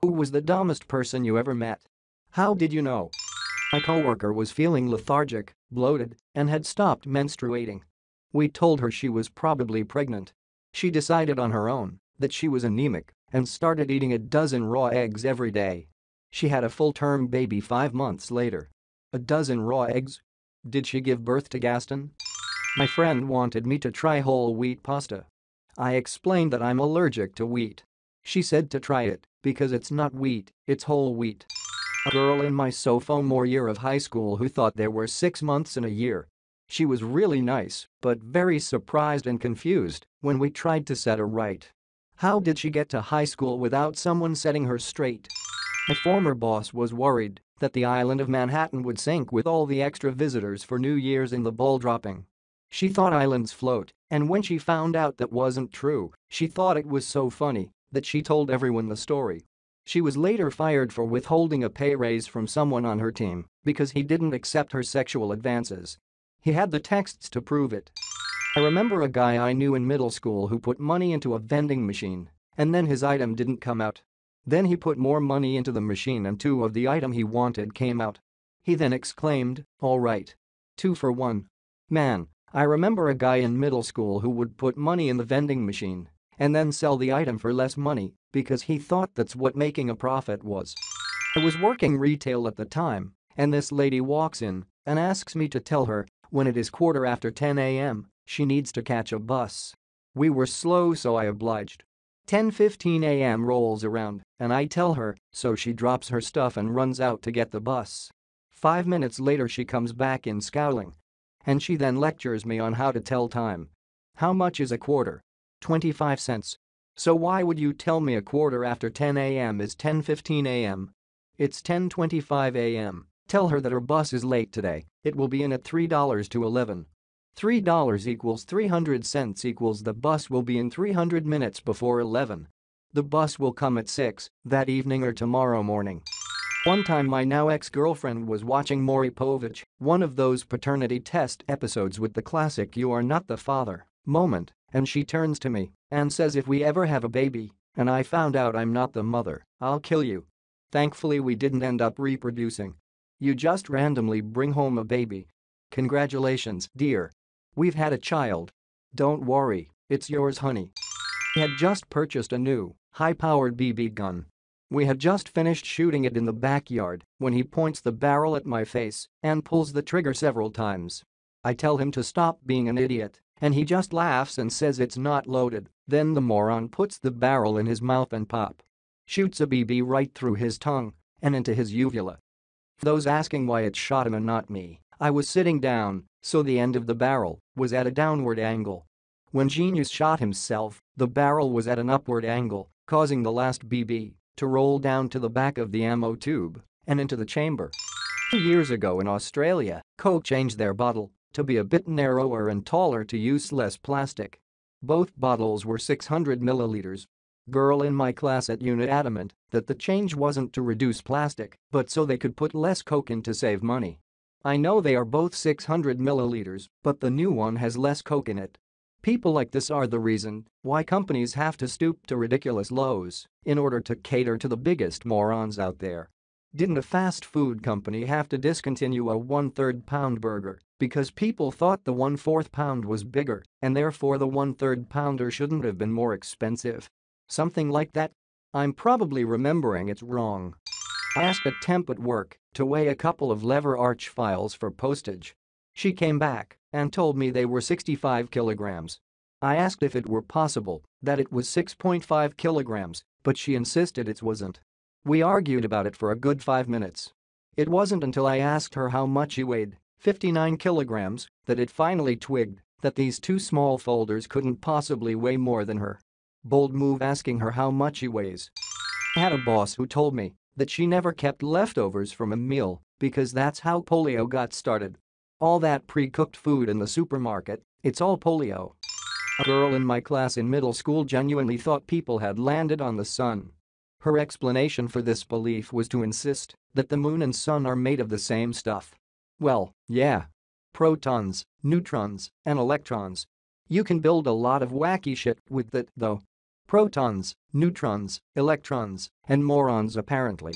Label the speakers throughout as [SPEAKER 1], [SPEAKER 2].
[SPEAKER 1] Who was the dumbest person you ever met? How did you know? My coworker was feeling lethargic, bloated, and had stopped menstruating. We told her she was probably pregnant. She decided on her own that she was anemic and started eating a dozen raw eggs every day. She had a full-term baby 5 months later. A dozen raw eggs? Did she give birth to Gaston? My friend wanted me to try whole wheat pasta. I explained that I'm allergic to wheat. She said to try it because it's not wheat, it's whole wheat. A girl in my sophomore year of high school who thought there were 6 months in a year. She was really nice, but very surprised and confused when we tried to set her right. How did she get to high school without someone setting her straight? My former boss was worried that the island of Manhattan would sink with all the extra visitors for New Year's in the ball dropping. She thought islands float, and when she found out that wasn't true, she thought it was so funny that she told everyone the story. She was later fired for withholding a pay raise from someone on her team because he didn't accept her sexual advances. He had the texts to prove it. I remember a guy I knew in middle school who put money into a vending machine, and then his item didn't come out. Then he put more money into the machine and two of the item he wanted came out. He then exclaimed, "All right. 2 for 1. Man, I remember a guy in middle school who would put money in the vending machine and then sell the item for less money because he thought that's what making a profit was. I was working retail at the time, and this lady walks in and asks me to tell her when it is 10:15 a.m. she needs to catch a bus. We were slow, so I obliged. 10:15 a.m. rolls around and I tell her, so she drops her stuff and runs out to get the bus. 5 minutes later she comes back in scowling. And she then lectures me on how to tell time. How much is a quarter? 25 cents. So why would you tell me a quarter after 10 a.m. is 10:15 a.m.? It's 10:25 a.m. Tell her that her bus is late today, it will be in at $3 to 11. $3 equals 300 cents equals the bus will be in 300 minutes before 11. The bus will come at 6 that evening or tomorrow morning. One time my now ex-girlfriend was watching Maury Povich, one of those paternity test episodes with the classic "you are not the father" moment, and she turns to me and says, "If we ever have a baby and I found out I'm not the mother, I'll kill you." Thankfully we didn't end up reproducing. You just randomly bring home a baby. Congratulations, dear. We've had a child. Don't worry, it's yours, honey. He had just purchased a new, high-powered BB gun. We had just finished shooting it in the backyard when he points the barrel at my face and pulls the trigger several times. I tell him to stop being an idiot, and he just laughs and says it's not loaded. Then the moron puts the barrel in his mouth and shoots a BB right through his tongue and into his uvula. For those asking why it shot him and not me, I was sitting down, so the end of the barrel was at a downward angle. When Genius shot himself, the barrel was at an upward angle, causing the last BB to roll down to the back of the ammo tube and into the chamber. 2 years ago in Australia, Coke changed their bottle to be a bit narrower and taller to use less plastic. Both bottles were 600 milliliters. Girl in my class at unit adamant that the change wasn't to reduce plastic, but so they could put less Coke in to save money. I know they are both 600 milliliters, but the new one has less Coke in it. People like this are the reason why companies have to stoop to ridiculous lows in order to cater to the biggest morons out there. Didn't a fast food company have to discontinue a 1/3 pound burger because people thought the 1/4 pound was bigger and therefore the 1/3 pounder shouldn't have been more expensive? Something like that? I'm probably remembering it wrong. I asked a temp at work to weigh a couple of lever arch files for postage. She came back and told me they were 65 kilograms. I asked if it were possible that it was 6.5 kilograms, but she insisted it wasn't. We argued about it for a good 5 minutes. It wasn't until I asked her how much he weighed, 59 kilograms, that it finally twigged that these two small folders couldn't possibly weigh more than her. Bold move asking her how much he weighs. I had a boss who told me that she never kept leftovers from a meal because that's how polio got started. All that pre-cooked food in the supermarket, it's all polio. A girl in my class in middle school genuinely thought people had landed on the sun. Her explanation for this belief was to insist that the moon and sun are made of the same stuff. Well, yeah. Protons, neutrons, and electrons. You can build a lot of wacky shit with that, though. Protons, neutrons, electrons, and morons apparently.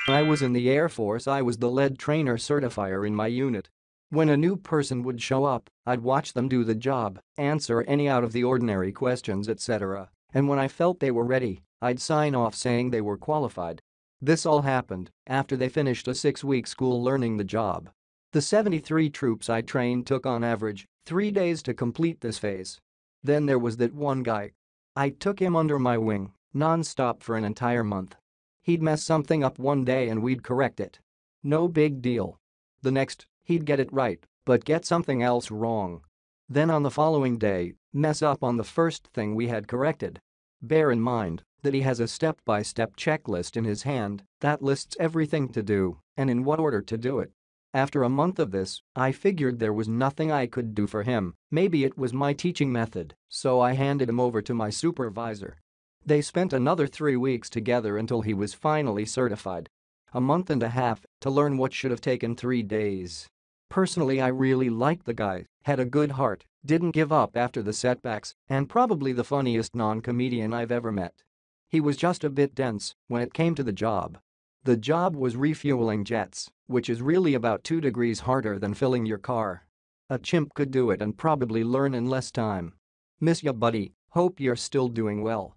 [SPEAKER 1] When I was in the Air Force, I was the lead trainer certifier in my unit. When a new person would show up, I'd watch them do the job, answer any out-of-the-ordinary questions, etc. And when I felt they were ready, I'd sign off saying they were qualified. This all happened after they finished a 6-week school learning the job. The 73 troops I trained took on average 3 days to complete this phase. Then there was that one guy. I took him under my wing, non-stop for an entire month. He'd mess something up one day and we'd correct it. No big deal. The next, he'd get it right, but get something else wrong. Then on the following day, mess up on the first thing we had corrected. Bear in mind that he has a step-by-step checklist in his hand that lists everything to do and in what order to do it. After a month of this, I figured there was nothing I could do for him, maybe it was my teaching method, so I handed him over to my supervisor. They spent another 3 weeks together until he was finally certified. A month and a half to learn what should have taken 3 days. Personally, I really liked the guy, had a good heart, didn't give up after the setbacks, and probably the funniest non-comedian I've ever met. He was just a bit dense when it came to the job. The job was refueling jets, which is really about 2 degrees harder than filling your car. A chimp could do it and probably learn in less time. Miss ya, buddy, hope you're still doing well.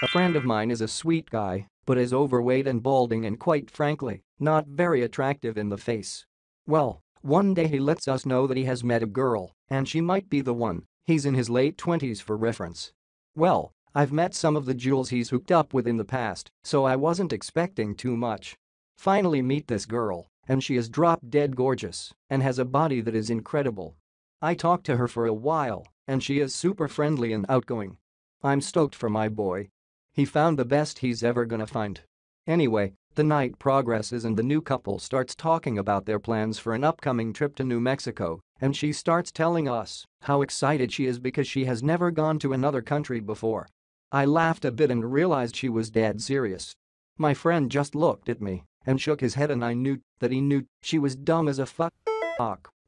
[SPEAKER 1] A friend of mine is a sweet guy, but is overweight and balding and quite frankly, not very attractive in the face. Well, one day he lets us know that he has met a girl, and she might be the one. He's in his late 20s for reference. Well, I've met some of the jewels he's hooked up with in the past, so I wasn't expecting too much. Finally meet this girl, and she is drop-dead gorgeous and has a body that is incredible. I talked to her for a while, and she is super friendly and outgoing. I'm stoked for my boy. He found the best he's ever gonna find. Anyway, the night progresses and the new couple starts talking about their plans for an upcoming trip to New Mexico, and she starts telling us how excited she is because she has never gone to another country before. I laughed a bit and realized she was dead serious. My friend just looked at me and shook his head, and I knew that he knew she was dumb as a fuck,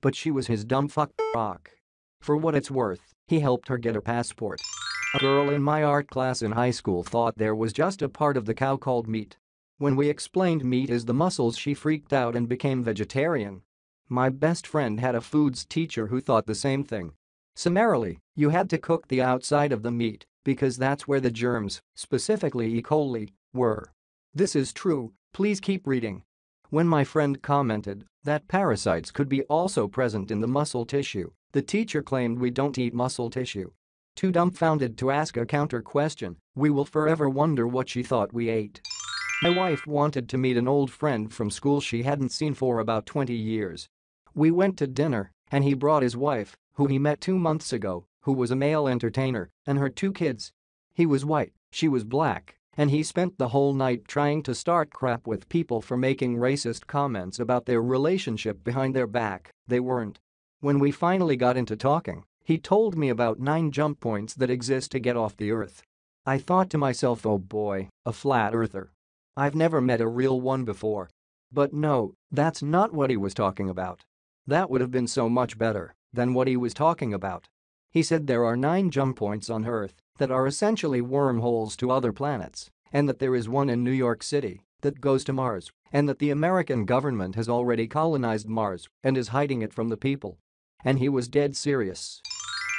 [SPEAKER 1] but she was his dumb fuck. For what it's worth, he helped her get her passport. A girl in my art class in high school thought there was just a part of the cow called meat. When we explained meat is the muscles, she freaked out and became vegetarian. My best friend had a foods teacher who thought the same thing. Summarily, you had to cook the outside of the meat because that's where the germs, specifically E. coli, were. This is true, please keep reading. When my friend commented that parasites could be also present in the muscle tissue, the teacher claimed we don't eat muscle tissue. Too dumbfounded to ask a counter question, we will forever wonder what she thought we ate. My wife wanted to meet an old friend from school she hadn't seen for about 20 years. We went to dinner, and he brought his wife, who he met 2 months ago, who was a male entertainer, and her 2 kids. He was white, she was black, and he spent the whole night trying to start crap with people for making racist comments about their relationship behind their back. They weren't. When we finally got into talking, he told me about 9 jump points that exist to get off the earth. I thought to myself, oh boy, a flat earther. I've never met a real one before. But no, that's not what he was talking about. That would have been so much better than what he was talking about. He said there are 9 jump points on Earth that are essentially wormholes to other planets, and that there is one in New York City that goes to Mars, and that the American government has already colonized Mars and is hiding it from the people. And he was dead serious.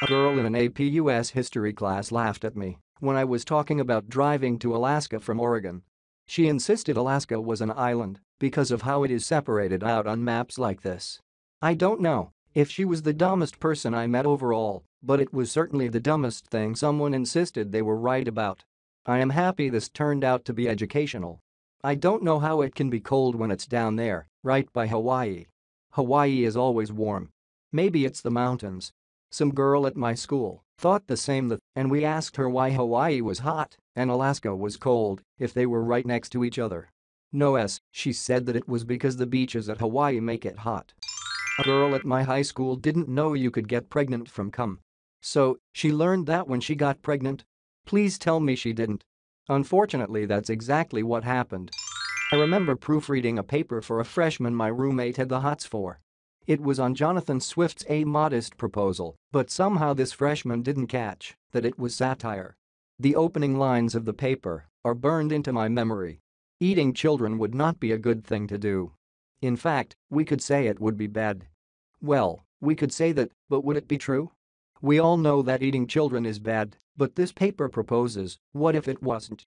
[SPEAKER 1] A girl in an AP US history class laughed at me when I was talking about driving to Alaska from Oregon. She insisted Alaska was an island because of how it is separated out on maps like this. I don't know if she was the dumbest person I met overall, but it was certainly the dumbest thing someone insisted they were right about. I am happy this turned out to be educational. I don't know how it can be cold when it's down there, right by Hawaii. Hawaii is always warm. Maybe it's the mountains. Some girl at my school thought the same, and we asked her why Hawaii was hot and Alaska was cold if they were right next to each other. No, she said that it was because the beaches at Hawaii make it hot. A girl at my high school didn't know you could get pregnant from cum. So, she learned that when she got pregnant? Please tell me she didn't. Unfortunately, that's exactly what happened. I remember proofreading a paper for a freshman my roommate had the hots for. It was on Jonathan Swift's A Modest Proposal, but somehow this freshman didn't catch that it was satire. The opening lines of the paper are burned into my memory. Eating children would not be a good thing to do. In fact, we could say it would be bad. Well, we could say that, but would it be true? We all know that eating children is bad, but this paper proposes, what if it wasn't?